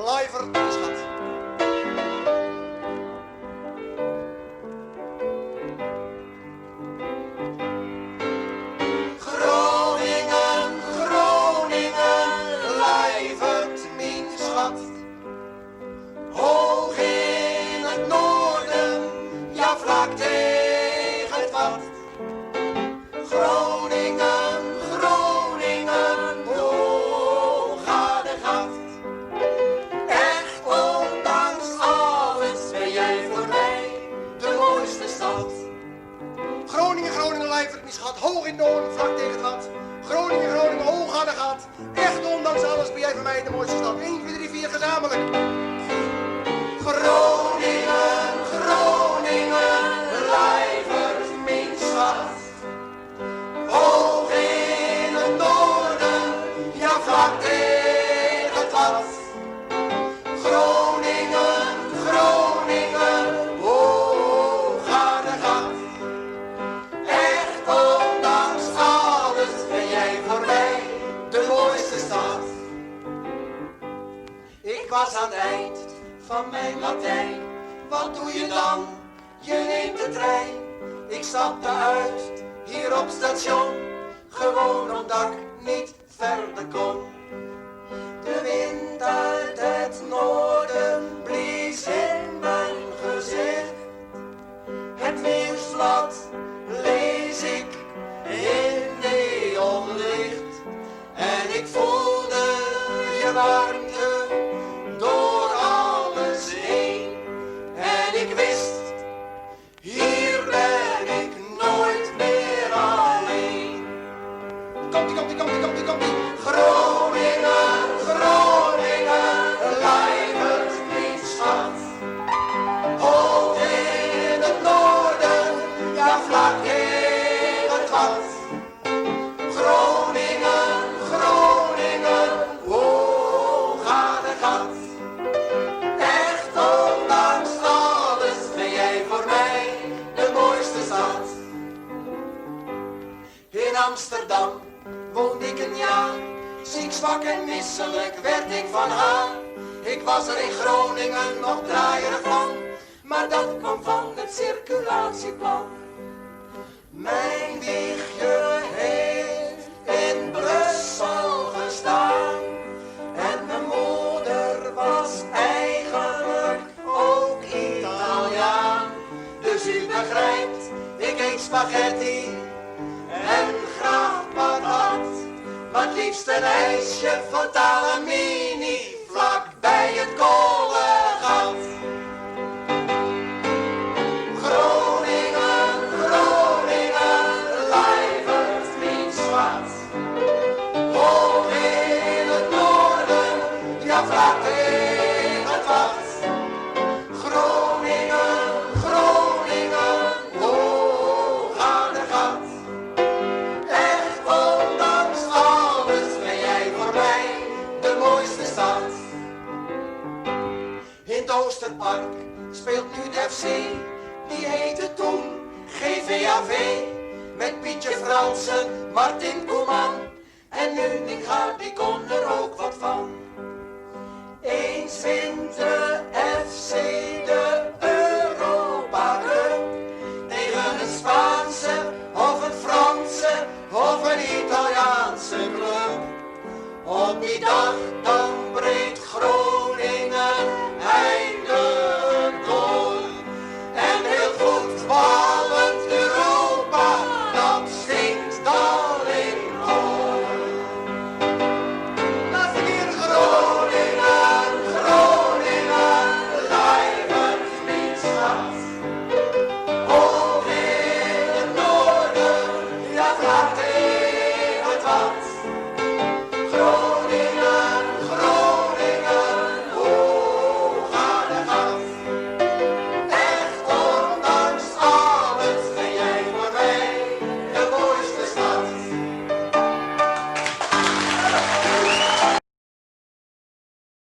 Lijvert, mijn schat. Groningen, Groningen, Lijvert, mijn schat. Hoog in het noorden, ja vlak tegen het wat. Groningen, Groningen, hoe gaat de gat? Echt ondanks alles ben jij voor mij de mooiste stad. Groningen, Groningen, Lijvert, mijn schat, hoog in het noorden, vlak tegen het wat. Groningen, Groningen, hoe gaat de gat? Echt ondanks alles ben jij voor mij de mooiste stad. 1, 2, 3, 4, gezamenlijk. Groningen, Groningen, Lijvert, mijn schat. Hoog in het noorden, ja vlak tegen het wat. Groningen, Groningen, hoe gaat de gat? Echt ondanks alles ben jij voor mij de mooiste stad. Ik was aan het eind van mijn Latijn. Wat doe je dan? Je neemt de trein. Ik stapte uit hier op station, gewoon omdat ik niet verder kon. De wind uit het noorden blies in mijn gezicht. Het nieuwsblad lees ik in neonlicht. En ik voelde je warmte door alles heen. En ik wist, hier ben ik nooit meer alleen. Komt-ie. Groningen, Groningen, Lijvert, mijn schat. Hoog in het noorden, ja vlak in het wat. Groningen, Groningen, hoe gaat de gat? Echt ondanks alles ben jij voor mij de mooiste stad. In Amsterdam woonde ik een jaar. Ziek, zwak en misselijk werd ik van haar. Ik was er in Groningen nog draaierig van, maar dat kwam van het circulatieplan. Mijn wiegje heeft in Brussel gestaan. En mijn moeder was eigenlijk ook Italiaan. Dus u begrijpt, ik eet spaghetti en graag patat. Maar het liefst een ijsje van Talamini vlak bij het kolengat. Groningen, Groningen, Lijvert, mijn schat. Hoog in het noorden, ja vlak tegen het wat. Groningen, Groningen, hoe gaat de gat? Echt ondanks alles ben jij voor mij de mooiste stad. In het Oosterpark speelt nu de FC, die heette toen GVAV. Met Pietje Fransen, Martin Koeman en Nuninga, die kon er ook wat van.